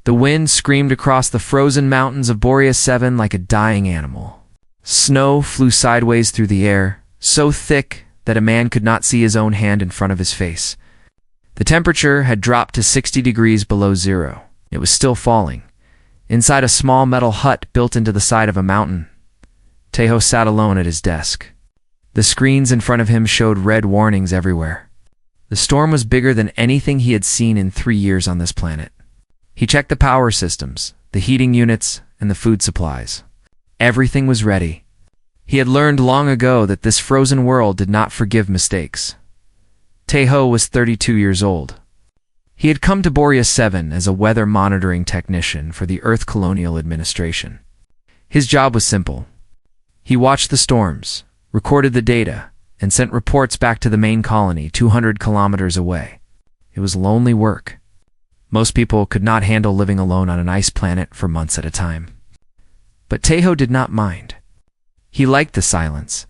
The wind screamed across the frozen mountains of Boreas 7 like a dying animal. Snow flew sideways through the air, so thick that a man could not see his own hand in front of his face. The temperature had dropped to 60 degrees below zero. It was still falling. Inside a small metal hut built into the side of a mountain, Tejo sat alone at his desk. The screens in front of him showed red warnings everywhere. The storm was bigger than anything he had seen in 3 years on this planet. He checked the power systems, the heating units, and the food supplies. Everything was ready. He had learned long ago that this frozen world did not forgive mistakes. Tejo was 32 years old. He had come to Boreas 7 as a weather monitoring technician for the Earth Colonial Administration. His job was simple. He watched the storms, recorded the data, and sent reports back to the main colony 200 kilometers away. It was lonely work. Most people could not handle living alone on an ice planet for months at a time. But Tejo did not mind. He liked the silence.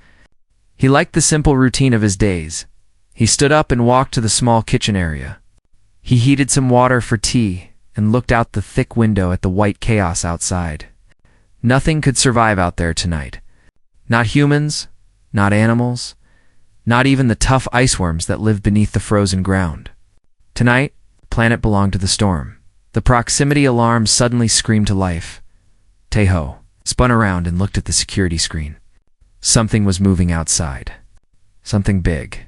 He liked the simple routine of his days. He stood up and walked to the small kitchen area. He heated some water for tea and looked out the thick window at the white chaos outside. Nothing could survive out there tonight. Not humans, not animals, not even the tough iceworms that live beneath the frozen ground. Tonight, the planet belonged to the storm. The proximity alarm suddenly screamed to life. Tejo spun around and looked at the security screen. Something was moving outside. Something big.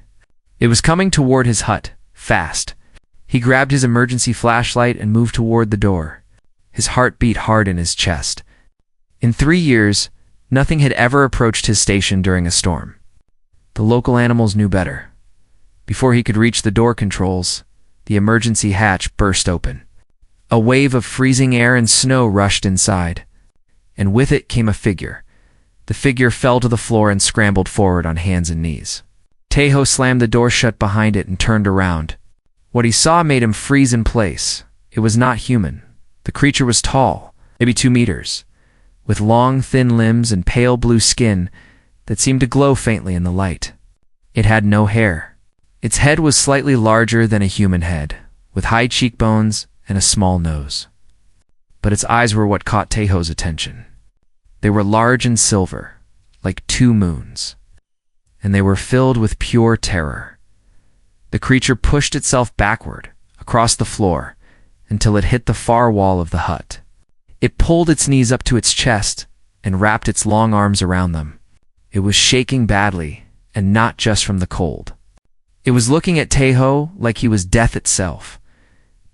It was coming toward his hut, fast. He grabbed his emergency flashlight and moved toward the door. His heart beat hard in his chest. In 3 years, nothing had ever approached his station during a storm. The local animals knew better. Before he could reach the door controls, the emergency hatch burst open. A wave of freezing air and snow rushed inside, and with it came a figure. The figure fell to the floor and scrambled forward on hands and knees. Tejo slammed the door shut behind it and turned around. What he saw made him freeze in place. It was not human. The creature was tall, maybe 2 meters, with long, thin limbs and pale blue skin that seemed to glow faintly in the light. It had no hair. Its head was slightly larger than a human head, with high cheekbones and a small nose. But its eyes were what caught Tejo's attention. They were large and silver, like 2 moons, and they were filled with pure terror. The creature pushed itself backward, across the floor, until it hit the far wall of the hut. It pulled its knees up to its chest and wrapped its long arms around them. It was shaking badly, and not just from the cold. It was looking at Tejo like he was death itself.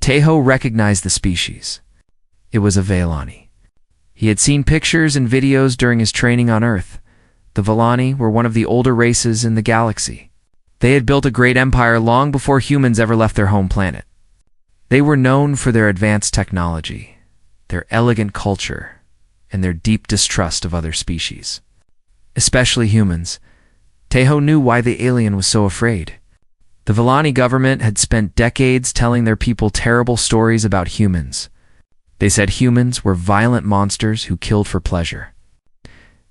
Tejo recognized the species. It was a Vellani. He had seen pictures and videos during his training on Earth. The Vellani were one of the older races in the galaxy. They had built a great empire long before humans ever left their home planet. They were known for their advanced technology, their elegant culture, and their deep distrust of other species. Especially humans. Tejo knew why the alien was so afraid. The Vellani government had spent decades telling their people terrible stories about humans. They said humans were violent monsters who killed for pleasure.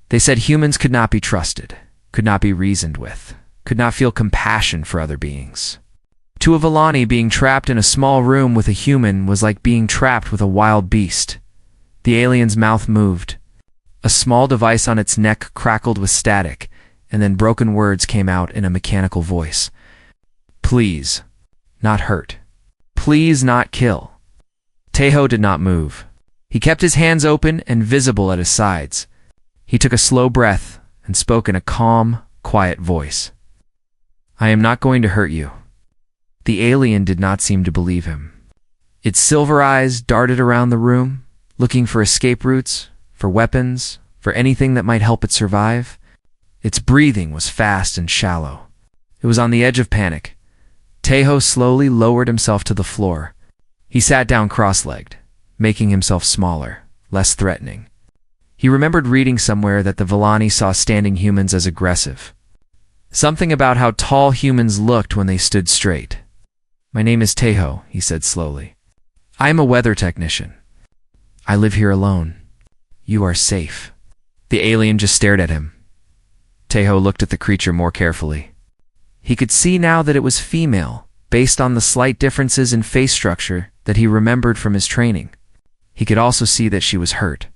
They said humans could not be trusted, could not be reasoned with, could not feel compassion for other beings. To a Vellani, being trapped in a small room with a human was like being trapped with a wild beast. The alien's mouth moved. A small device on its neck crackled with static, and then broken words came out in a mechanical voice. Please, not hurt. Please not kill. Tejo did not move. He kept his hands open and visible at his sides. He took a slow breath and spoke in a calm, quiet voice. I am not going to hurt you. The alien did not seem to believe him. Its silver eyes darted around the room, looking for escape routes, for weapons, for anything that might help it survive. Its breathing was fast and shallow. It was on the edge of panic. Tejo slowly lowered himself to the floor. He sat down cross-legged, making himself smaller, less threatening. He remembered reading somewhere that the Vellani saw standing humans as aggressive. Something about how tall humans looked when they stood straight. My name is Tejo, he said slowly. I am a weather technician. I live here alone. You are safe. The alien just stared at him. Tejo looked at the creature more carefully. He could see now that it was female, based on the slight differences in face structure that he remembered from his training. He could also see that she was hurt.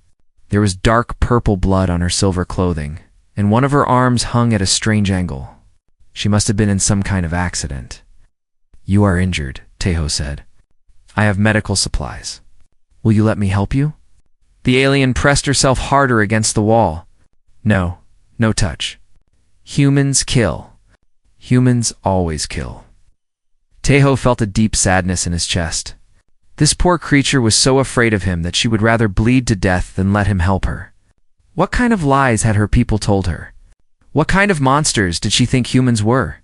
There was dark purple blood on her silver clothing, and one of her arms hung at a strange angle. She must have been in some kind of accident. "You are injured," Tejo said. "I have medical supplies. Will you let me help you?" The alien pressed herself harder against the wall. "No, no touch. Humans kill. Humans always kill." Tejo felt a deep sadness in his chest. This poor creature was so afraid of him that she would rather bleed to death than let him help her. What kind of lies had her people told her? What kind of monsters did she think humans were?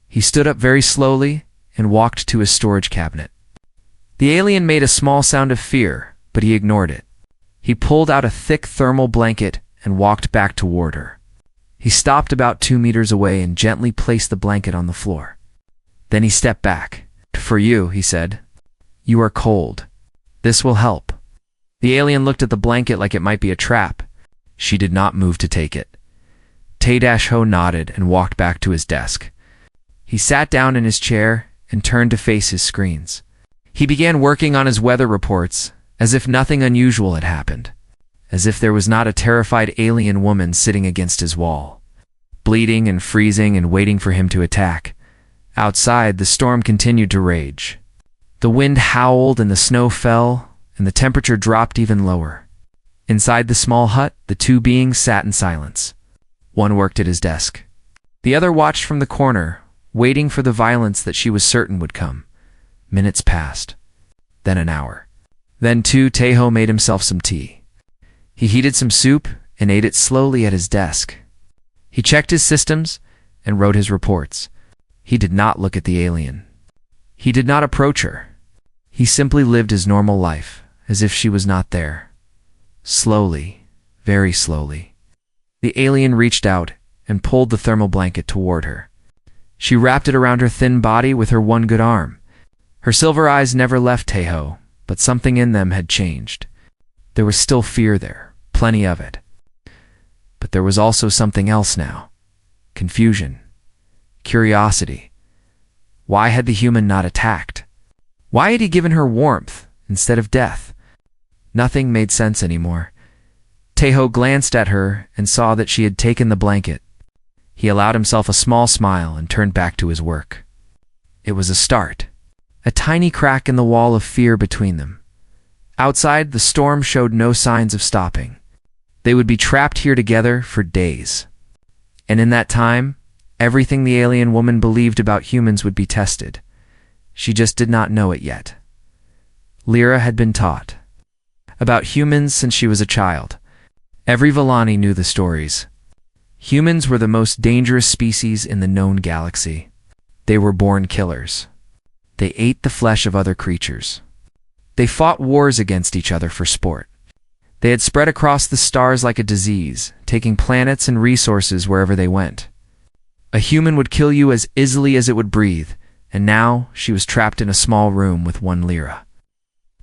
He stood up very slowly and walked to his storage cabinet. The alien made a small sound of fear, but he ignored it. He pulled out a thick thermal blanket and walked back toward her. He stopped about 2 meters away and gently placed the blanket on the floor. Then he stepped back. "For you," he said. "You are cold. This will help." The alien looked at the blanket like it might be a trap. She did not move to take it. Tae-Ho nodded and walked back to his desk. He sat down in his chair and turned to face his screens. He began working on his weather reports, as if nothing unusual had happened, as if there was not a terrified alien woman sitting against his wall, bleeding and freezing and waiting for him to attack. Outside, the storm continued to rage. The wind howled and the snow fell, and the temperature dropped even lower. Inside the small hut, the two beings sat in silence. One worked at his desk. The other watched from the corner, waiting for the violence that she was certain would come. Minutes passed. Then an hour. Then Tejo made himself some tea. He heated some soup and ate it slowly at his desk. He checked his systems and wrote his reports. He did not look at the alien. He did not approach her. He simply lived his normal life, as if she was not there. Slowly, very slowly, the alien reached out and pulled the thermal blanket toward her. She wrapped it around her thin body with her one good arm. Her silver eyes never left Tejo, but something in them had changed. There was still fear there, plenty of it. But there was also something else now. Confusion. Curiosity. Why had the human not attacked? Why had he given her warmth instead of death? Nothing made sense anymore. Tejo glanced at her and saw that she had taken the blanket. He allowed himself a small smile and turned back to his work. It was a start. A tiny crack in the wall of fear between them. Outside, the storm showed no signs of stopping. They would be trapped here together for days. And in that time, everything the alien woman believed about humans would be tested. She just did not know it yet. Lyra had been taught about humans since she was a child. Every Villani knew the stories. Humans were the most dangerous species in the known galaxy. They were born killers. They ate the flesh of other creatures. They fought wars against each other for sport. They had spread across the stars like a disease, taking planets and resources wherever they went. A human would kill you as easily as it would breathe, and now she was trapped in a small room with one Lyra.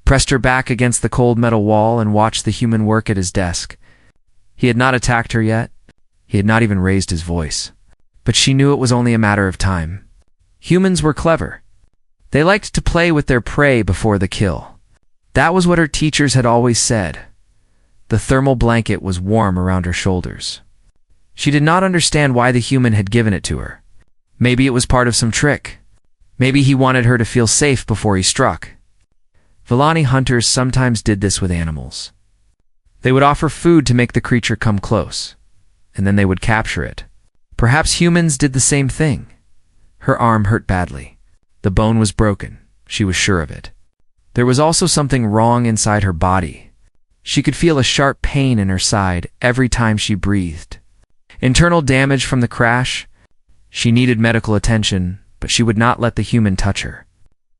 Pressed her back against the cold metal wall and watched the human work at his desk. He had not attacked her yet. He had not even raised his voice. But she knew it was only a matter of time. Humans were clever. They liked to play with their prey before the kill. That was what her teachers had always said. The thermal blanket was warm around her shoulders. She did not understand why the human had given it to her. Maybe it was part of some trick. Maybe he wanted her to feel safe before he struck. Villani hunters sometimes did this with animals. They would offer food to make the creature come close, and then they would capture it. Perhaps humans did the same thing. Her arm hurt badly. The bone was broken. She was sure of it. There was also something wrong inside her body. She could feel a sharp pain in her side every time she breathed. Internal damage from the crash. She needed medical attention, but she would not let the human touch her.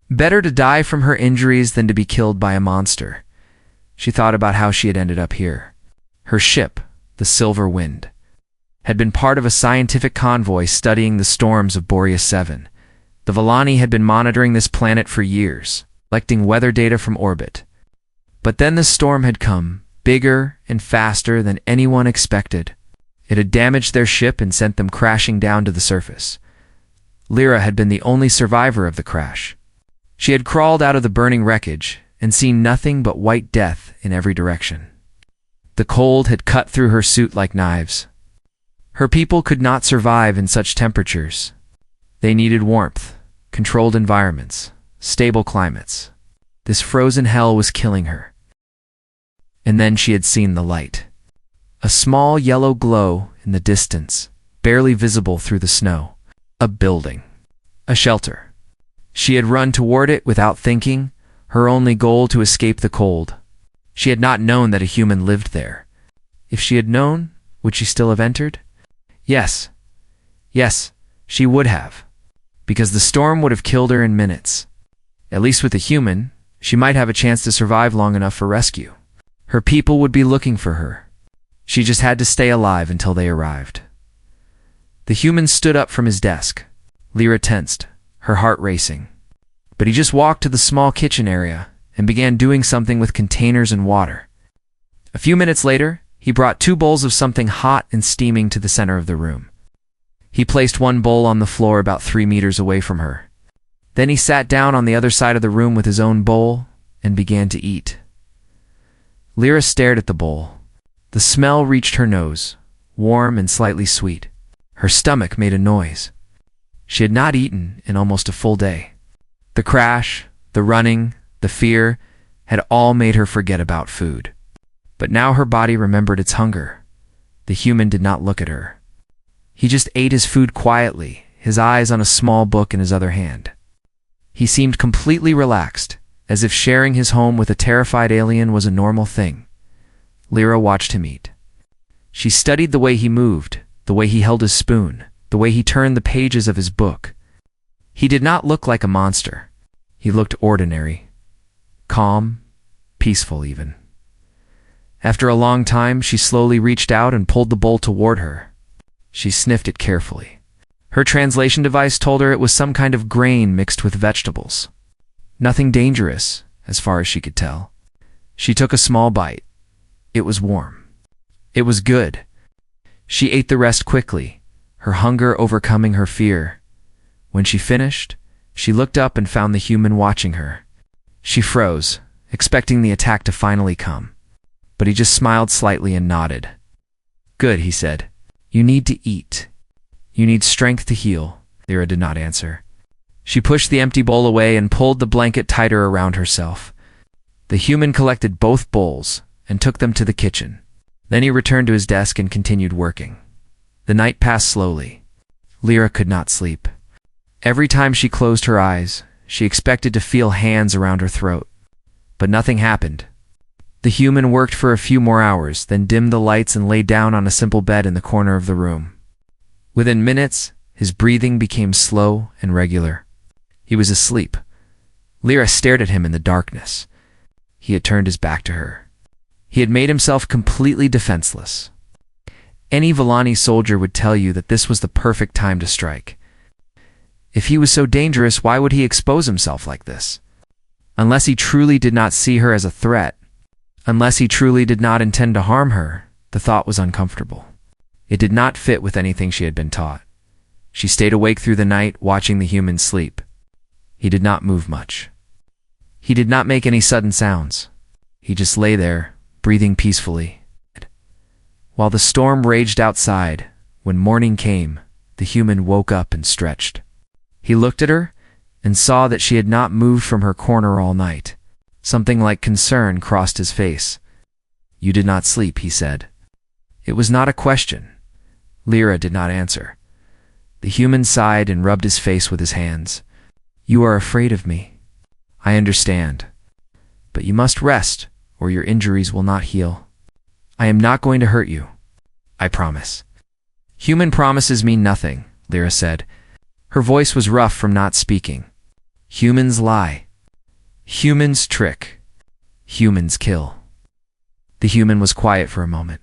Better to die from her injuries than to be killed by a monster. She thought about how she had ended up here. Her ship, the Silver Wind, had been part of a scientific convoy studying the storms of Boreas 7. The Villani had been monitoring this planet for years, collecting weather data from orbit. But then the storm had come, bigger and faster than anyone expected. It had damaged their ship and sent them crashing down to the surface. Lyra had been the only survivor of the crash. She had crawled out of the burning wreckage and seen nothing but white death in every direction. The cold had cut through her suit like knives. Her people could not survive in such temperatures. They needed warmth, controlled environments, stable climates. This frozen hell was killing her. And then she had seen the light. A small yellow glow in the distance, barely visible through the snow. A building. A shelter. She had run toward it without thinking, her only goal to escape the cold. She had not known that a human lived there. If she had known, would she still have entered? Yes. Yes, she would have. Because the storm would have killed her in minutes. At least with a human, she might have a chance to survive long enough for rescue. Her people would be looking for her. She just had to stay alive until they arrived. The human stood up from his desk. Lyra tensed, her heart racing. But he just walked to the small kitchen area and began doing something with containers and water. A few minutes later, he brought 2 bowls of something hot and steaming to the center of the room. He placed one bowl on the floor about 3 meters away from her. Then he sat down on the other side of the room with his own bowl and began to eat. Lyra stared at the bowl. The smell reached her nose, warm and slightly sweet. Her stomach made a noise. She had not eaten in almost a full day. The crash, the running, the fear had all made her forget about food. But now her body remembered its hunger. The human did not look at her. He just ate his food quietly, his eyes on a small book in his other hand. He seemed completely relaxed, as if sharing his home with a terrified alien was a normal thing. Lyra watched him eat. She studied the way he moved, the way he held his spoon, the way he turned the pages of his book. He did not look like a monster. He looked ordinary, calm, peaceful even. After a long time, she slowly reached out and pulled the bowl toward her. She sniffed it carefully. Her translation device told her it was some kind of grain mixed with vegetables. Nothing dangerous, as far as she could tell. She took a small bite. It was warm. It was good. She ate the rest quickly, her hunger overcoming her fear. When she finished, she looked up and found the human watching her. She froze, expecting the attack to finally come. But he just smiled slightly and nodded. "Good," he said. "You need to eat. You need strength to heal." Lyra did not answer. She pushed the empty bowl away and pulled the blanket tighter around herself. The human collected both bowls and took them to the kitchen. Then he returned to his desk and continued working. The night passed slowly. Lyra could not sleep. Every time she closed her eyes, she expected to feel hands around her throat. But nothing happened. The human worked for a few more hours, then dimmed the lights and lay down on a simple bed in the corner of the room. Within minutes, his breathing became slow and regular. He was asleep. Lyra stared at him in the darkness. He had turned his back to her. He had made himself completely defenseless. Any Villani soldier would tell you that this was the perfect time to strike. If he was so dangerous, why would he expose himself like this? Unless he truly did not see her as a threat, unless he truly did not intend to harm her, the thought was uncomfortable. It did not fit with anything she had been taught. She stayed awake through the night, watching the human sleep. He did not move much. He did not make any sudden sounds. He just lay there, breathing peacefully. While the storm raged outside, when morning came, the human woke up and stretched. He looked at her and saw that she had not moved from her corner all night. Something like concern crossed his face. "You did not sleep," he said. It was not a question. Lyra did not answer. The human sighed and rubbed his face with his hands. "You are afraid of me. I understand. But you must rest, or your injuries will not heal. I am not going to hurt you. I promise." "Human promises mean nothing," Lyra said. Her voice was rough from not speaking. "Humans lie. Humans trick. Humans kill." The human was quiet for a moment.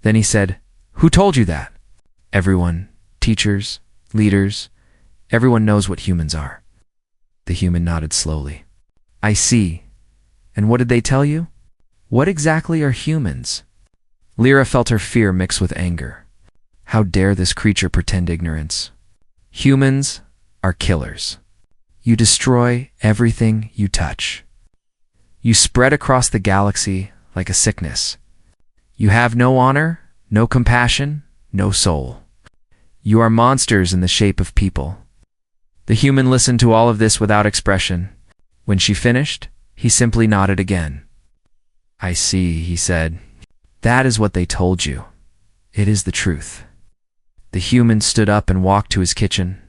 Then he said, "Who told you that?" "Everyone. Teachers, leaders. Everyone knows what humans are." The human nodded slowly. "I see. And what did they tell you? What exactly are humans?" Lyra felt her fear mix with anger. How dare this creature pretend ignorance? Humans are killers. You destroy everything you touch. You spread across the galaxy like a sickness. You have no honor, no compassion, no soul. You are monsters in the shape of people." The human listened to all of this without expression. When she finished, he simply nodded again. "I see," he said. "That is what they told you. It is the truth." The human stood up and walked to his kitchen.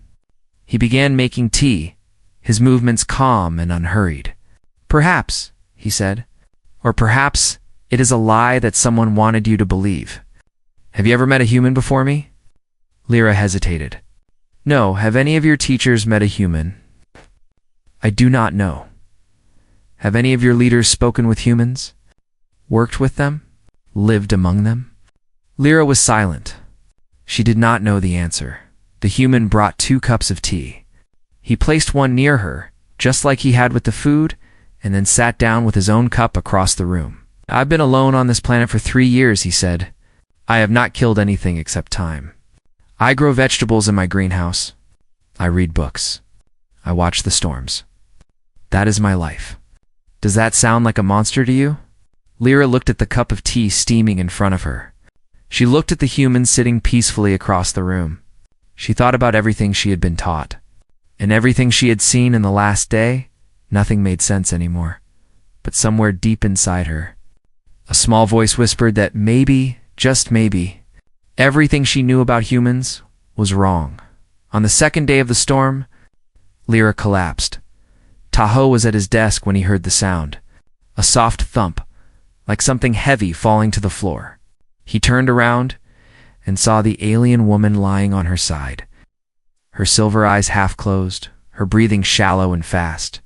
He began making tea, his movements calm and unhurried. "Perhaps," he said, "or perhaps it is a lie that someone wanted you to believe. Have you ever met a human before me?" Lyra hesitated. "No, have any of your teachers met a human?" "I do not know." "Have any of your leaders spoken with humans? Worked with them? Lived among them?" Lyra was silent. She did not know the answer. The human brought 2 cups of tea. He placed one near her, just like he had with the food, and then sat down with his own cup across the room. "I've been alone on this planet for 3 years," he said. "I have not killed anything except time. I grow vegetables in my greenhouse. I read books. I watch the storms. That is my life. Does that sound like a monster to you?" Lyra looked at the cup of tea steaming in front of her. She looked at the human sitting peacefully across the room. She thought about everything she had been taught. And everything she had seen in the last day, nothing made sense anymore. But somewhere deep inside her, a small voice whispered that maybe, just maybe, everything she knew about humans was wrong. On the second day of the storm, Lyra collapsed. Tahoe was at his desk when he heard the sound. A soft thump, like something heavy falling to the floor. He turned around and saw the alien woman lying on her side. Her silver eyes half closed, her breathing shallow and fast.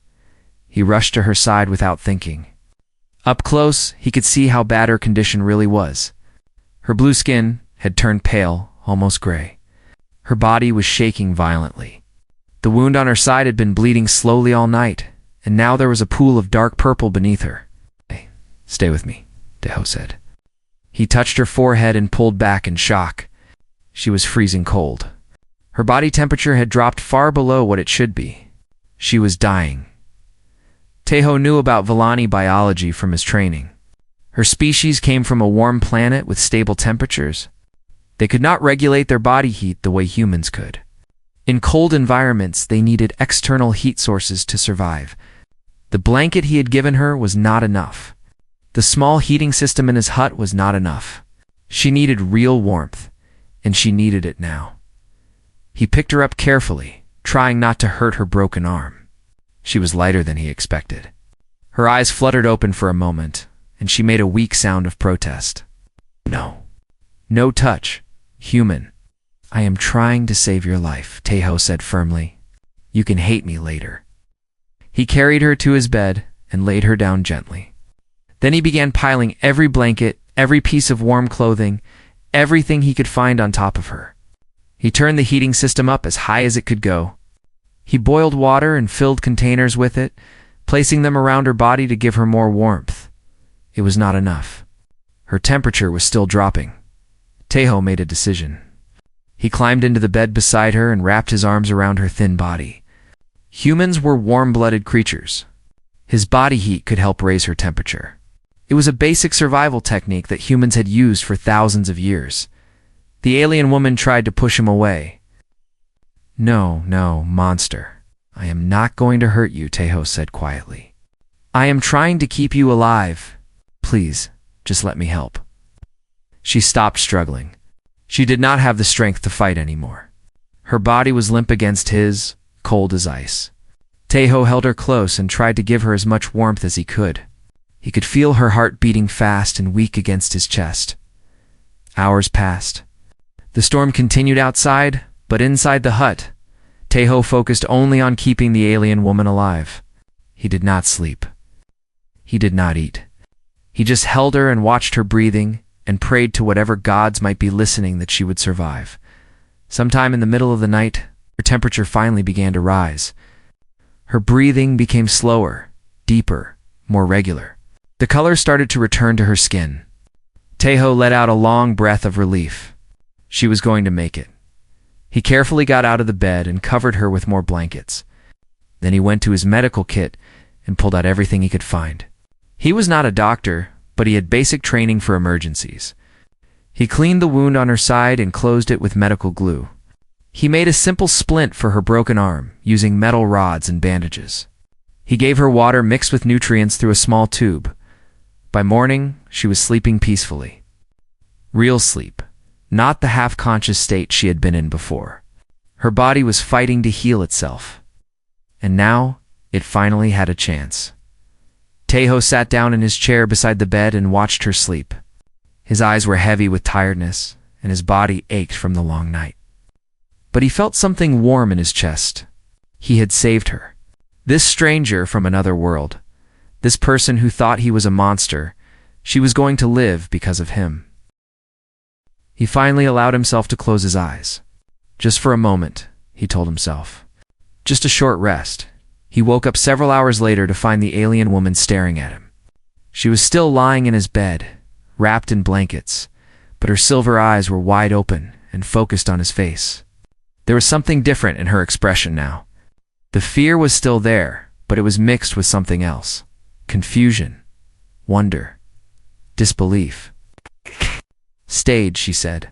He rushed to her side without thinking. Up close, he could see how bad her condition really was. Her blue skin had turned pale, almost gray. Her body was shaking violently. The wound on her side had been bleeding slowly all night, and now there was a pool of dark purple beneath her. "Hey, stay with me," Tahoe said. He touched her forehead and pulled back in shock. She was freezing cold. Her body temperature had dropped far below what it should be. She was dying. Tahoe knew about Villani biology from his training. Her species came from a warm planet with stable temperatures. They could not regulate their body heat the way humans could. In cold environments, they needed external heat sources to survive. The blanket he had given her was not enough. The small heating system in his hut was not enough. She needed real warmth, and she needed it now. He picked her up carefully, trying not to hurt her broken arm. She was lighter than he expected. Her eyes fluttered open for a moment, and she made a weak sound of protest. "No. No touch. Human. I am trying to save your life," Tahoe said firmly. "You can hate me later." He carried her to his bed and laid her down gently. Then he began piling every blanket, every piece of warm clothing, everything he could find on top of her. He turned the heating system up as high as it could go. He boiled water and filled containers with it, placing them around her body to give her more warmth. It was not enough. Her temperature was still dropping. Tahoe made a decision. He climbed into the bed beside her and wrapped his arms around her thin body. Humans were warm-blooded creatures. His body heat could help raise her temperature. It was a basic survival technique that humans had used for thousands of years. The alien woman tried to push him away. "No, no, monster. I am not going to hurt you," Tahoe said quietly. "I am trying to keep you alive. Please, just let me help." She stopped struggling. She did not have the strength to fight anymore. Her body was limp against his, cold as ice. Tahoe held her close and tried to give her as much warmth as he could. He could feel her heart beating fast and weak against his chest. Hours passed. The storm continued outside, but inside the hut, Tahoe focused only on keeping the alien woman alive. He did not sleep. He did not eat. He just held her and watched her breathing and prayed to whatever gods might be listening that she would survive. Sometime in the middle of the night, her temperature finally began to rise. Her breathing became slower, deeper, more regular. The color started to return to her skin. Tahoe let out a long breath of relief. She was going to make it. He carefully got out of the bed and covered her with more blankets. Then he went to his medical kit and pulled out everything he could find. He was not a doctor, but he had basic training for emergencies. He cleaned the wound on her side and closed it with medical glue. He made a simple splint for her broken arm, using metal rods and bandages. He gave her water mixed with nutrients through a small tube. By morning, she was sleeping peacefully. Real sleep, not the half-conscious state she had been in before. Her body was fighting to heal itself. And now, it finally had a chance. Taeho sat down in his chair beside the bed and watched her sleep. His eyes were heavy with tiredness, and his body ached from the long night. But he felt something warm in his chest. He had saved her. This stranger from another world, this person who thought he was a monster, she was going to live because of him. He finally allowed himself to close his eyes. Just for a moment, he told himself. Just a short rest. He woke up several hours later to find the alien woman staring at him. She was still lying in his bed, wrapped in blankets, but her silver eyes were wide open and focused on his face. There was something different in her expression now. The fear was still there, but it was mixed with something else. Confusion, wonder, disbelief. "Stayed," she said.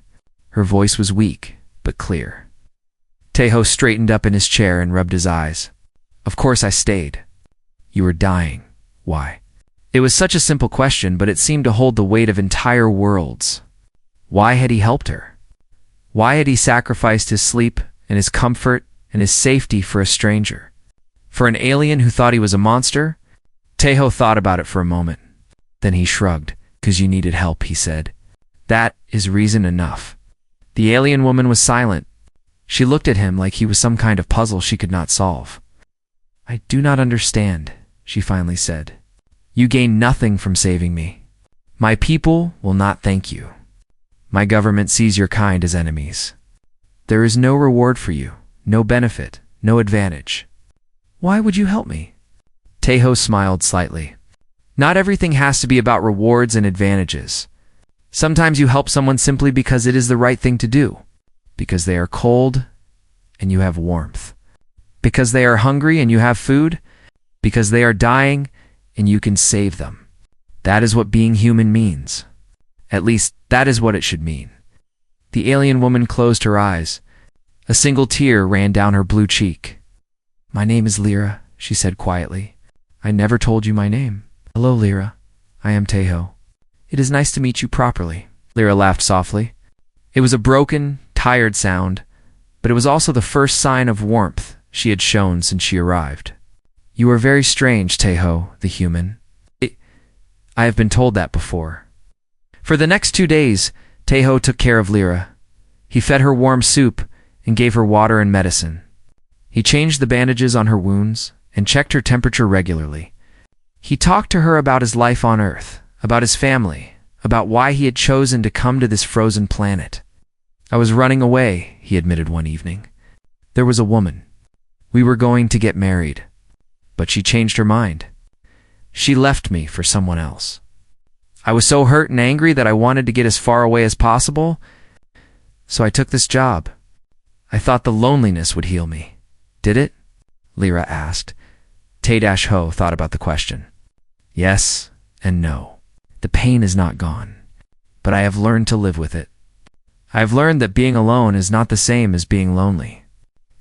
Her voice was weak, but clear. Taeho straightened up in his chair and rubbed his eyes. "Of course I stayed. You were dying. Why?" It was such a simple question, but it seemed to hold the weight of entire worlds. Why had he helped her? Why had he sacrificed his sleep and his comfort and his safety for a stranger? For an alien who thought he was a monster? Taeho thought about it for a moment. Then he shrugged. "'Cause you needed help," he said. "That is reason enough." The alien woman was silent. She looked at him like he was some kind of puzzle she could not solve. "I do not understand," she finally said. "You gain nothing from saving me. My people will not thank you. My government sees your kind as enemies. There is no reward for you, no benefit, no advantage. Why would you help me?" Taeho smiled slightly. "Not everything has to be about rewards and advantages. Sometimes you help someone simply because it is the right thing to do, because they are cold and you have warmth, because they are hungry and you have food, because they are dying and you can save them. That is what being human means. At least, that is what it should mean." The alien woman closed her eyes. A single tear ran down her blue cheek. "My name is Lyra," she said quietly. "I never told you my name." "Hello, Lyra. I am Taeho. It is nice to meet you properly." Lyra laughed softly. It was a broken, tired sound, but it was also the first sign of warmth she had shown since she arrived. "You are very strange, Taeho, the human. I have been told that before." For the next 2 days, Taeho took care of Lyra. He fed her warm soup and gave her water and medicine. He changed the bandages on her wounds and checked her temperature regularly. He talked to her about his life on Earth, about his family, about why he had chosen to come to this frozen planet. "I was running away," he admitted one evening. "There was a woman. We were going to get married, but she changed her mind. She left me for someone else. I was so hurt and angry that I wanted to get as far away as possible, so I took this job. I thought the loneliness would heal me." "Did it?" Lyra asked. Tae-Ho thought about the question. "Yes and no. The pain is not gone, but I have learned to live with it. I have learned that being alone is not the same as being lonely.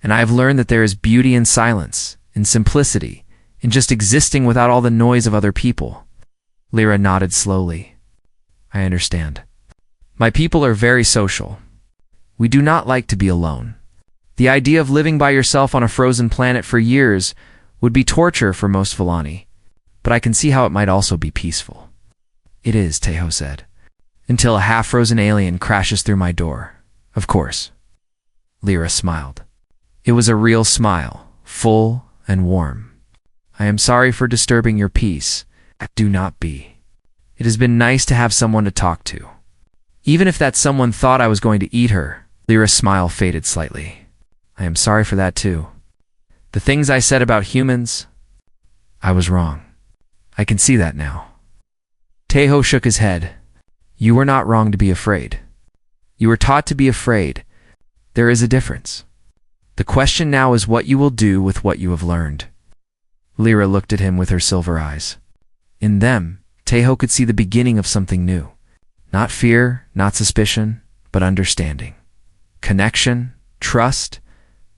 And I have learned that there is beauty in silence, in simplicity, in just existing without all the noise of other people." Lyra nodded slowly. "I understand. My people are very social. We do not like to be alone. The idea of living by yourself on a frozen planet for years would be torture for most Villani, but I can see how it might also be peaceful." "It is," Taeho said, "until a half-frozen alien crashes through my door. Of course." Lyra smiled. It was a real smile, full and warm. "I am sorry for disturbing your peace. Do not be. It has been nice to have someone to talk to." Even if that someone thought I was going to eat her, Lyra's smile faded slightly. "I am sorry for that too. The things I said about humans, I was wrong. I can see that now." Taeho shook his head. "You were not wrong to be afraid. You were taught to be afraid. There is a difference. The question now is what you will do with what you have learned." Lyra looked at him with her silver eyes. In them, Tejo could see the beginning of something new. Not fear, not suspicion, but understanding. Connection, trust.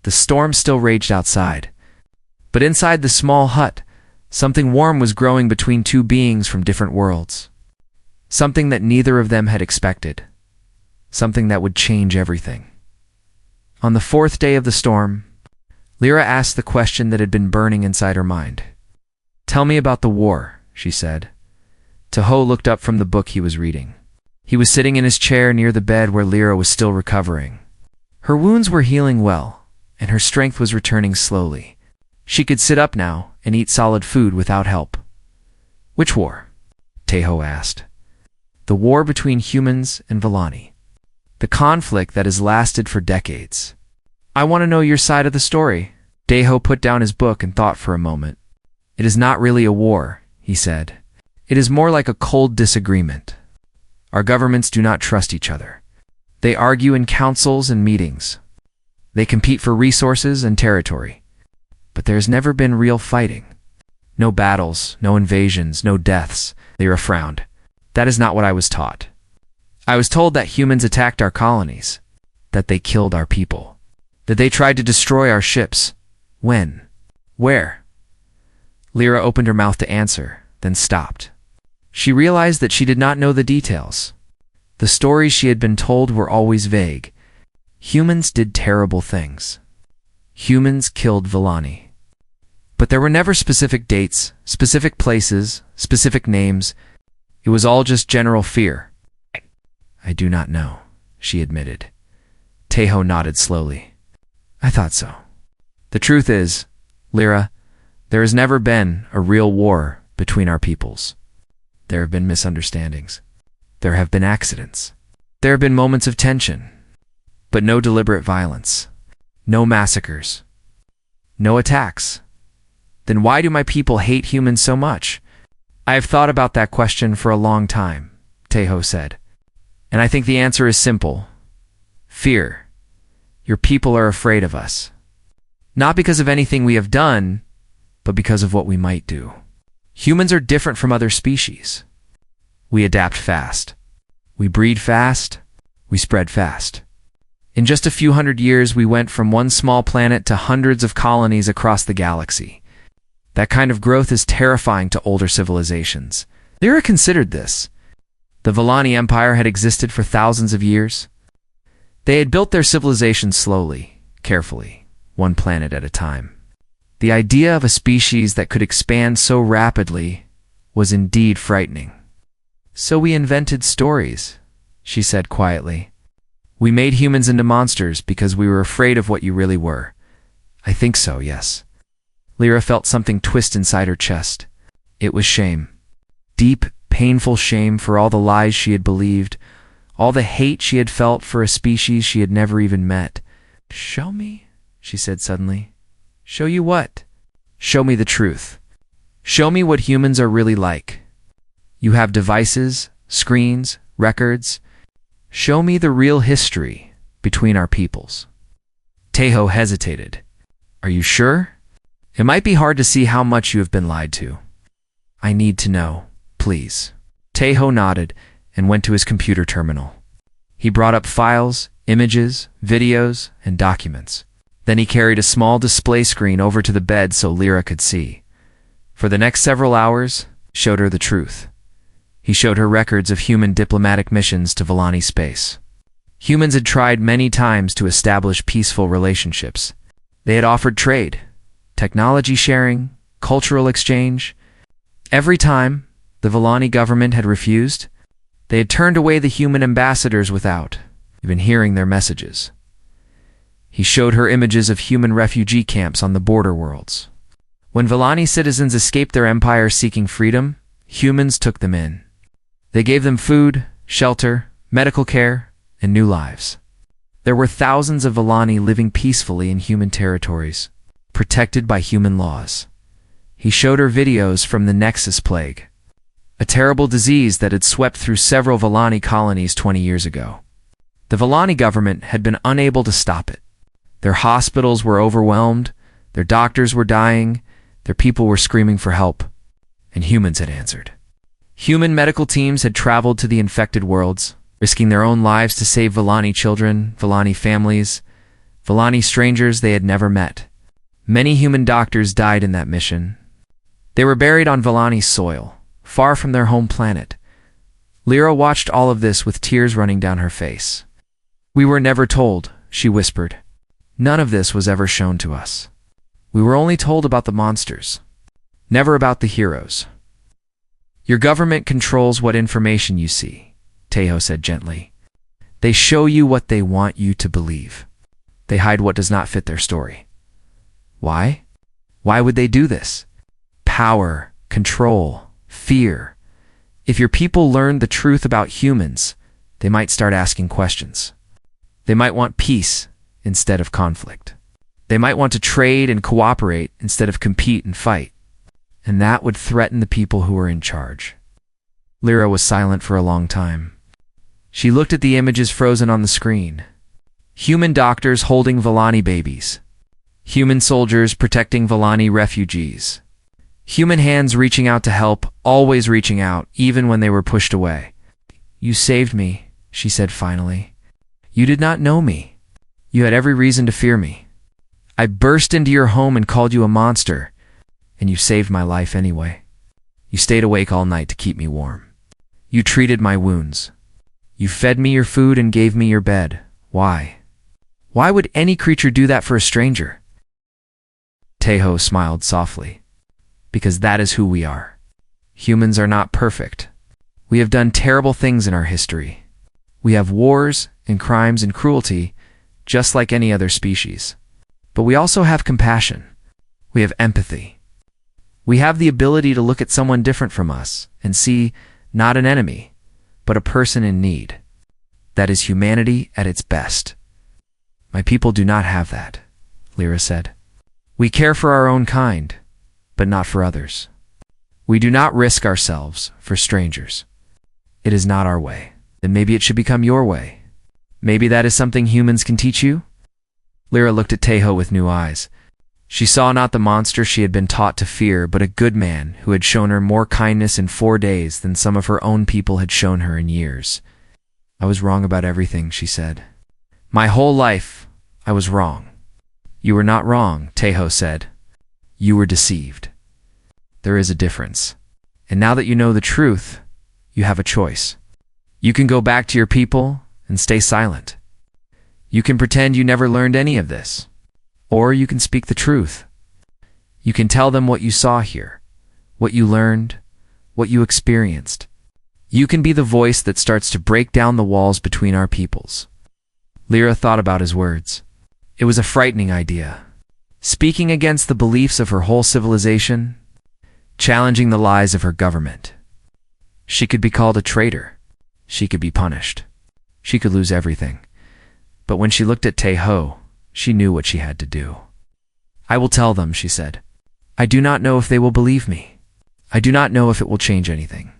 The storm still raged outside. But inside the small hut, something warm was growing between two beings from different worlds. Something that neither of them had expected. Something that would change everything. On the fourth day of the storm, Lyra asked the question that had been burning inside her mind. "Tell me about the war," she said. Tejo looked up from the book he was reading. He was sitting in his chair near the bed where Lyra was still recovering. Her wounds were healing well, and her strength was returning slowly. She could sit up now and eat solid food without help. "Which war?" Tejo asked. "The war between humans and Villani. The conflict that has lasted for decades. I want to know your side of the story." Tejo put down his book and thought for a moment. "It is not really a war," he said. "It is more like a cold disagreement. Our governments do not trust each other. They argue in councils and meetings. They compete for resources and territory. But there has never been real fighting. No battles, no invasions, no deaths." Lyra frowned. "That is not what I was taught. I was told that humans attacked our colonies, that they killed our people, that they tried to destroy our ships. When? Where?" Lyra opened her mouth to answer, then stopped. She realized that she did not know the details. The stories she had been told were always vague. Humans did terrible things. Humans killed Villani. But there were never specific dates, specific places, specific names. It was all just general fear. "I do not know," she admitted. Tejo nodded slowly. "I thought so. The truth is, Lyra, there has never been a real war between our peoples. There have been misunderstandings. There have been accidents. There have been moments of tension, but no deliberate violence. No massacres. No attacks. Then why do my people hate humans so much?" "I have thought about that question for a long time," Tejo said. "And I think the answer is simple. Fear. Your people are afraid of us. Not because of anything we have done, but because of what we might do. Humans are different from other species. We adapt fast. We breed fast. We spread fast. In just a few hundred years, we went from one small planet to hundreds of colonies across the galaxy. That kind of growth is terrifying to older civilizations." Lyra considered this. The Villani Empire had existed for thousands of years. They had built their civilization slowly, carefully, one planet at a time. The idea of a species that could expand so rapidly was indeed frightening. "So we invented stories," she said quietly. "We made humans into monsters because we were afraid of what you really were." "I think so, yes." Lyra felt something twist inside her chest. It was shame. Deep, painful shame for all the lies she had believed, all the hate she had felt for a species she had never even met. "Show me," she said suddenly. "Show you what?" "Show me the truth. Show me what humans are really like. You have devices, screens, records. Show me the real history between our peoples." Tejo hesitated. "Are you sure? It might be hard to see how much you have been lied to." "I need to know, please." Tejo nodded and went to his computer terminal. He brought up files, images, videos, and documents. Then he carried a small display screen over to the bed so Lyra could see. For the next several hours, he showed her the truth. He showed her records of human diplomatic missions to Villani space. Humans had tried many times to establish peaceful relationships. They had offered trade, technology sharing, cultural exchange. Every time, the Villani government had refused. They had turned away the human ambassadors without even hearing their messages. He showed her images of human refugee camps on the border worlds. When Villani citizens escaped their empire seeking freedom, humans took them in. They gave them food, shelter, medical care, and new lives. There were thousands of Villani living peacefully in human territories, protected by human laws. He showed her videos from the Nexus Plague, a terrible disease that had swept through several Villani colonies 20 years ago. The Villani government had been unable to stop it. Their hospitals were overwhelmed, their doctors were dying, their people were screaming for help, and humans had answered. Human medical teams had traveled to the infected worlds, risking their own lives to save Villani children, Villani families, Villani strangers they had never met. Many human doctors died in that mission. They were buried on Villani's soil, far from their home planet. Lyra watched all of this with tears running down her face. "We were never told," she whispered. "None of this was ever shown to us. We were only told about the monsters, never about the heroes." "Your government controls what information you see," Tejo said gently. "They show you what they want you to believe. They hide what does not fit their story." "Why? Why would they do this?" "Power, control, fear. If your people learned the truth about humans, they might start asking questions. They might want peace instead of conflict. They might want to trade and cooperate instead of compete and fight. And that would threaten the people who are in charge." Lyra was silent for a long time. She looked at the images frozen on the screen. Human doctors holding Villani babies. Human soldiers protecting Villani refugees. Human hands reaching out to help, always reaching out, even when they were pushed away. "You saved me," she said finally. "You did not know me. You had every reason to fear me. I burst into your home and called you a monster, and you saved my life anyway. You stayed awake all night to keep me warm. You treated my wounds. You fed me your food and gave me your bed. Why? Why would any creature do that for a stranger?" Tejo smiled softly. "Because that is who we are. Humans are not perfect. We have done terrible things in our history. We have wars and crimes and cruelty, just like any other species. But we also have compassion. We have empathy. We have the ability to look at someone different from us and see not an enemy, but a person in need. That is humanity at its best. My people do not have that," Lyra said. "We care for our own kind, but not for others. We do not risk ourselves for strangers. It is not our way. Then maybe it should become your way. Maybe that is something humans can teach you?" Lyra looked at Tejo with new eyes. She saw not the monster she had been taught to fear, but a good man who had shown her more kindness in 4 days than some of her own people had shown her in years. "I was wrong about everything," she said. "My whole life, I was wrong." "You were not wrong," Tejo said. "You were deceived. There is a difference. And now that you know the truth, you have a choice. You can go back to your people and stay silent. You can pretend you never learned any of this. Or you can speak the truth. You can tell them what you saw here, what you learned, what you experienced. You can be the voice that starts to break down the walls between our peoples." Lyra thought about his words. It was a frightening idea. Speaking against the beliefs of her whole civilization, challenging the lies of her government. She could be called a traitor. She could be punished. She could lose everything. But when she looked at Tejo, she knew what she had to do. "I will tell them," she said. "I do not know if they will believe me. I do not know if it will change anything.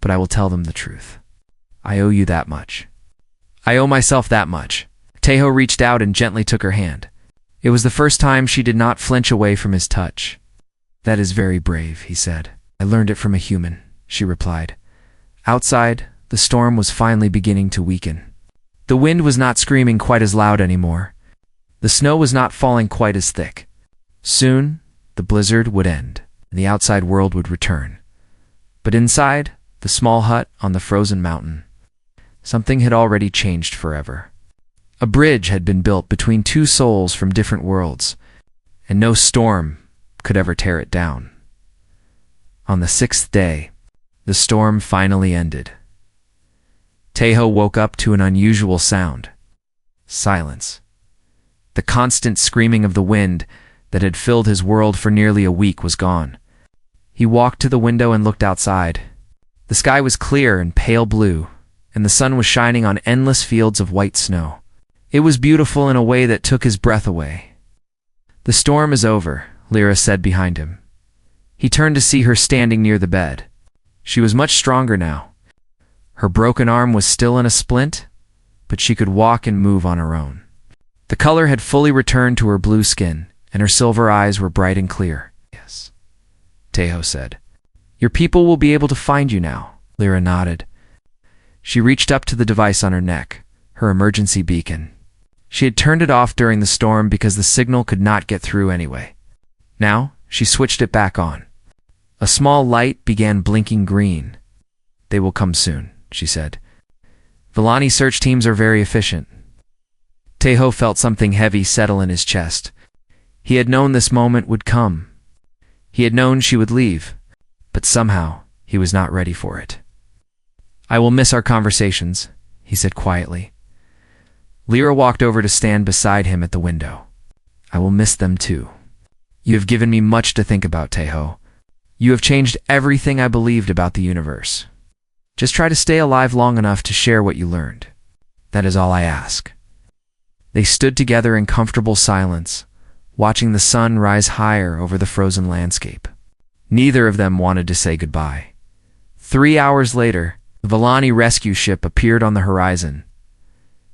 But I will tell them the truth. I owe you that much. I owe myself that much." Tejo reached out and gently took her hand. It was the first time she did not flinch away from his touch. "That is very brave," he said. "I learned it from a human," she replied. Outside, the storm was finally beginning to weaken. The wind was not screaming quite as loud anymore. The snow was not falling quite as thick. Soon, the blizzard would end, and the outside world would return. But inside, the small hut on the frozen mountain, something had already changed forever. A bridge had been built between two souls from different worlds, and no storm could ever tear it down. On the 6th day, the storm finally ended. Tejo woke up to an unusual sound. Silence. The constant screaming of the wind that had filled his world for nearly a week was gone. He walked to the window and looked outside. The sky was clear and pale blue, and the sun was shining on endless fields of white snow. It was beautiful in a way that took his breath away. "The storm is over," Lyra said behind him. He turned to see her standing near the bed. She was much stronger now. Her broken arm was still in a splint, but she could walk and move on her own. The color had fully returned to her blue skin, and her silver eyes were bright and clear. "Yes," Tejo said. "Your people will be able to find you now. Lyra nodded. She reached up to the device on her neck, her emergency beacon. She had turned it off during the storm because the signal could not get through anyway. Now, she switched it back on. A small light began blinking green. "They will come soon," she said. "Villani search teams are very efficient." Tejo felt something heavy settle in his chest. He had known this moment would come. He had known she would leave, but somehow he was not ready for it. "I will miss our conversations," he said quietly. Lyra walked over to stand beside him at the window. "I will miss them too. You have given me much to think about, Tejo. You have changed everything I believed about the universe. Just try to stay alive long enough to share what you learned. That is all I ask." They stood together in comfortable silence, watching the sun rise higher over the frozen landscape. Neither of them wanted to say goodbye. 3 hours later, the Villani rescue ship appeared on the horizon.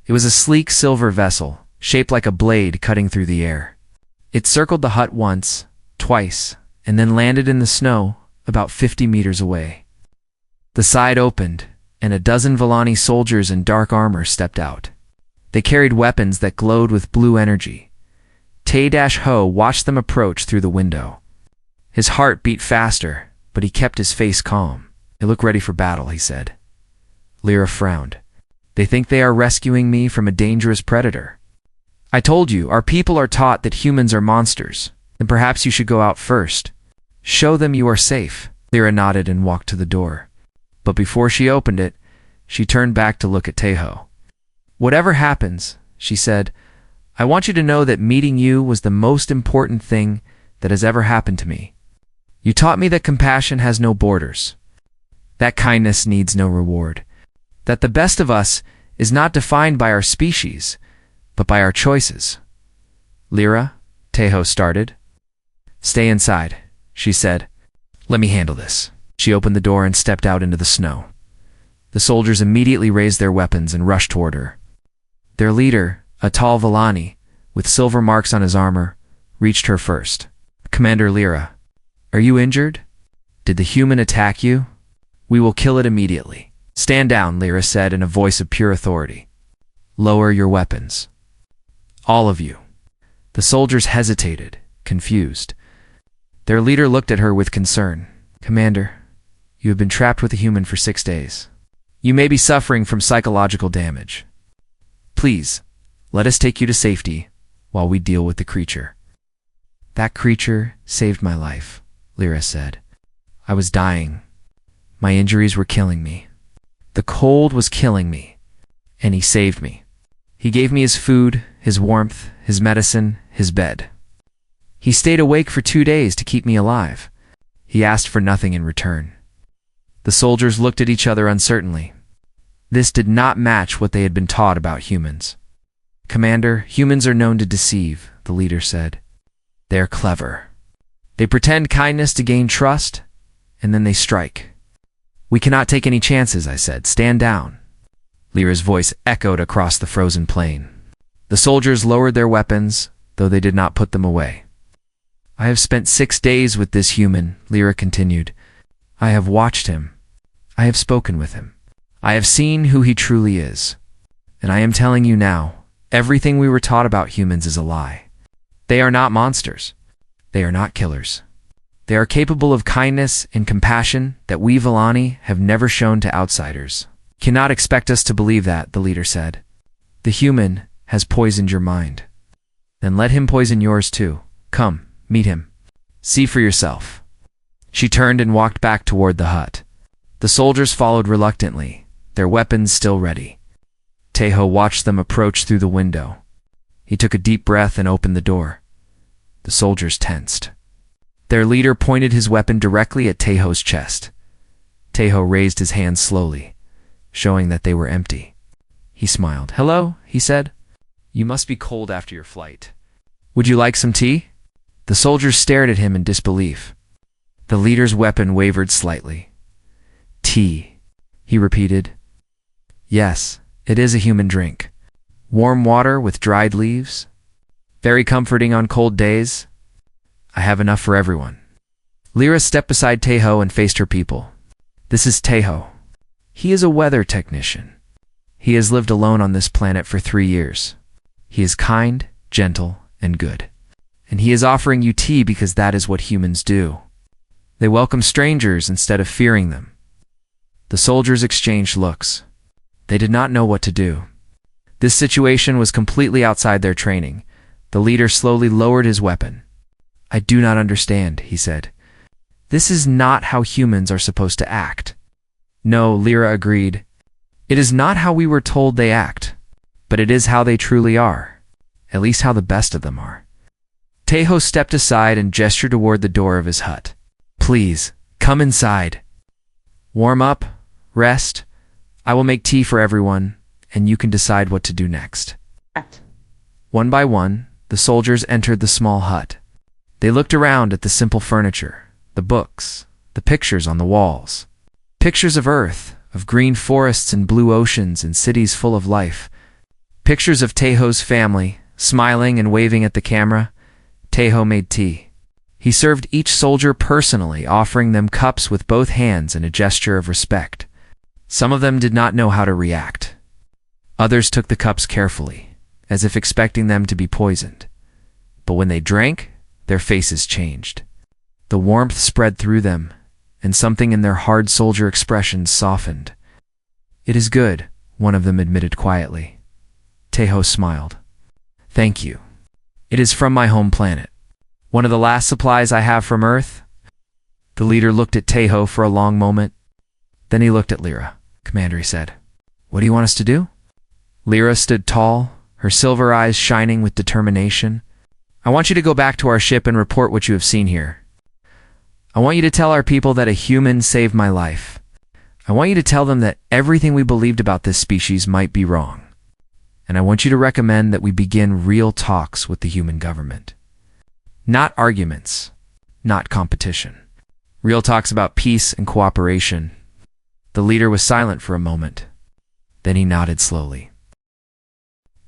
It was a sleek silver vessel, shaped like a blade cutting through the air. It circled the hut once, twice, and then landed in the snow about 50 meters away. The side opened, and a dozen Villani soldiers in dark armor stepped out. They carried weapons that glowed with blue energy. Te-Ho watched them approach through the window. His heart beat faster, but he kept his face calm. "They look ready for battle," he said. Lyra frowned. "They think they are rescuing me from a dangerous predator. I told you, our people are taught that humans are monsters. Then perhaps you should go out first. Show them you are safe." Lyra nodded and walked to the door. But before she opened it, she turned back to look at Tejo. "Whatever happens," she said, "I want you to know that meeting you was the most important thing that has ever happened to me. You taught me that compassion has no borders, that kindness needs no reward, that the best of us is not defined by our species, but by our choices." "Lyra," Tejo started. "Stay inside," she said. "Let me handle this." She opened the door and stepped out into the snow. The soldiers immediately raised their weapons and rushed toward her. Their leader, a tall Villani, with silver marks on his armor, reached her first. "Commander Lyra, are you injured? Did the human attack you? We will kill it immediately." "Stand down," Lyra said in a voice of pure authority. "Lower your weapons. All of you." The soldiers hesitated, confused. Their leader looked at her with concern. "Commander, you have been trapped with a human for 6 days. You may be suffering from psychological damage. Please, let us take you to safety while we deal with the creature." "That creature saved my life," Lyra said. "I was dying. My injuries were killing me. The cold was killing me, and he saved me. He gave me his food, his warmth, his medicine, his bed. He stayed awake for 2 days to keep me alive. He asked for nothing in return." The soldiers looked at each other uncertainly. This did not match what they had been taught about humans. "Commander, humans are known to deceive," the leader said. "They are clever. They pretend kindness to gain trust, and then they strike." "We cannot take any chances," I said. "Stand down." Lyra's voice echoed across the frozen plain. The soldiers lowered their weapons, though they did not put them away. "I have spent 6 days with this human," Lyra continued. "I have watched him. I have spoken with him. I have seen who he truly is. And I am telling you now, everything we were taught about humans is a lie. They are not monsters. They are not killers. They are capable of kindness and compassion that we Villani have never shown to outsiders." "Cannot expect us to believe that," the leader said. "The human has poisoned your mind. Then let him poison yours too. Come, meet him. See for yourself." She turned and walked back toward the hut. The soldiers followed reluctantly, their weapons still ready. Tejo watched them approach through the window. He took a deep breath and opened the door. The soldiers tensed. Their leader pointed his weapon directly at Tejo's chest. Tejo raised his hands slowly, showing that they were empty. He smiled. "Hello," he said. "You must be cold after your flight. Would you like some tea?" The soldiers stared at him in disbelief. The leader's weapon wavered slightly. "Tea," he repeated. "Yes, it is a human drink. Warm water with dried leaves. Very comforting on cold days. I have enough for everyone." Lyra stepped beside Tejo and faced her people. "This is Tejo. He is a weather technician. He has lived alone on this planet for 3 years. He is kind, gentle, and good. And he is offering you tea because that is what humans do. They welcome strangers instead of fearing them. The soldiers exchanged looks. They did not know what to do. This situation was completely outside their training. The leader slowly lowered his weapon. "I do not understand," he said. "This is not how humans are supposed to act." "No," Lyra agreed. "It is not how we were told they act, but it is how they truly are. At least how the best of them are." Tejo stepped aside and gestured toward the door of his hut. "Please, come inside. Warm up, rest. I will make tea for everyone, and you can decide what to do next." One by one, the soldiers entered the small hut. They looked around at the simple furniture, the books, the pictures on the walls. Pictures of Earth, of green forests and blue oceans and cities full of life. Pictures of Tejo's family, smiling and waving at the camera. Tejo made tea. He served each soldier personally, offering them cups with both hands in a gesture of respect. Some of them did not know how to react. Others took the cups carefully, as if expecting them to be poisoned. But when they drank, their faces changed. The warmth spread through them, and something in their hard soldier expressions softened. "It is good," one of them admitted quietly. Tejo smiled. "Thank you. It is from my home planet. One of the last supplies I have from Earth." The leader looked at Tejo for a long moment. Then he looked at Lyra. "Commander," he said, "what do you want us to do?" Lyra stood tall, her silver eyes shining with determination. "I want you to go back to our ship and report what you have seen here. I want you to tell our people that a human saved my life. I want you to tell them that everything we believed about this species might be wrong. And I want you to recommend that we begin real talks with the human government. Not arguments, not competition. Real talks about peace and cooperation." The leader was silent for a moment. Then he nodded slowly.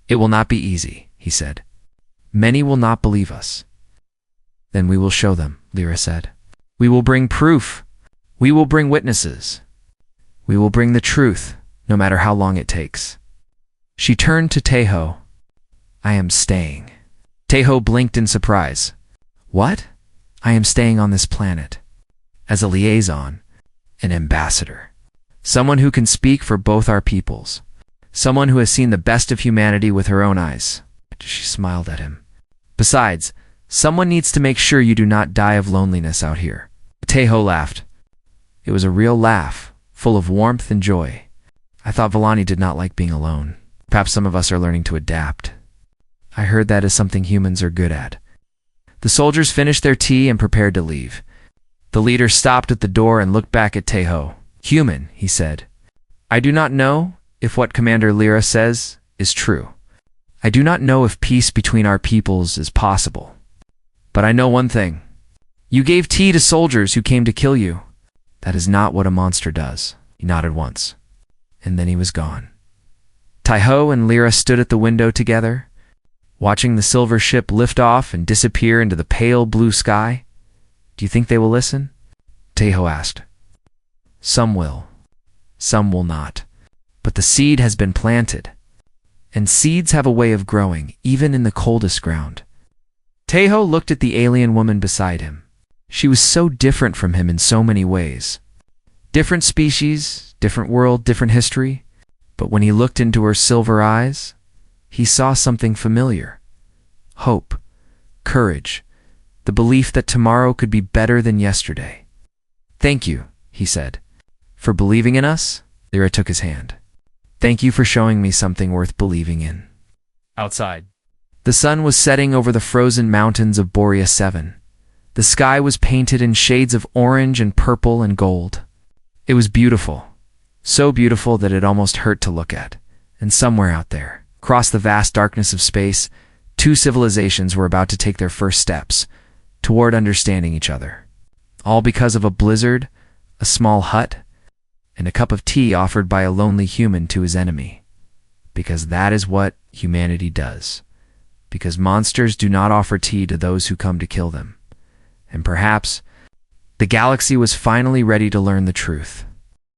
"It will not be easy," he said. "Many will not believe us." "Then we will show them," Lyra said. "We will bring proof. We will bring witnesses. We will bring the truth, no matter how long it takes." She turned to Tejo. "I am staying." Tejo blinked in surprise. "What?" "I am staying on this planet. As a liaison, an ambassador. Someone who can speak for both our peoples. Someone who has seen the best of humanity with her own eyes." She smiled at him. "Besides, someone needs to make sure you do not die of loneliness out here." Tejo laughed. It was a real laugh, full of warmth and joy. "I thought Villani did not like being alone. Perhaps some of us are learning to adapt. I heard that is something humans are good at." The soldiers finished their tea and prepared to leave. The leader stopped at the door and looked back at Tejo. "Human," he said. "I do not know if what Commander Lyra says is true. I do not know if peace between our peoples is possible. But I know one thing. You gave tea to soldiers who came to kill you. That is not what a monster does." He nodded once, and then he was gone. Tejo and Lyra stood at the window together, watching the silver ship lift off and disappear into the pale blue sky. "Do you think they will listen?" Tejo asked. "Some will. Some will not. But the seed has been planted, and seeds have a way of growing, even in the coldest ground." Tejo looked at the alien woman beside him. She was so different from him in so many ways. Different species, different world, different history. But when he looked into her silver eyes, he saw something familiar. Hope, courage, the belief that tomorrow could be better than yesterday. "Thank you," he said, "for believing in us." Lyra took his hand. "Thank you for showing me something worth believing in." Outside, the sun was setting over the frozen mountains of Borea 7. The sky was painted in shades of orange and purple and gold. It was beautiful, so beautiful that it almost hurt to look at. And somewhere out there, across the vast darkness of space, two civilizations were about to take their first steps toward understanding each other. All because of a blizzard, a small hut, and a cup of tea offered by a lonely human to his enemy. Because that is what humanity does. Because monsters do not offer tea to those who come to kill them. And perhaps the galaxy was finally ready to learn the truth.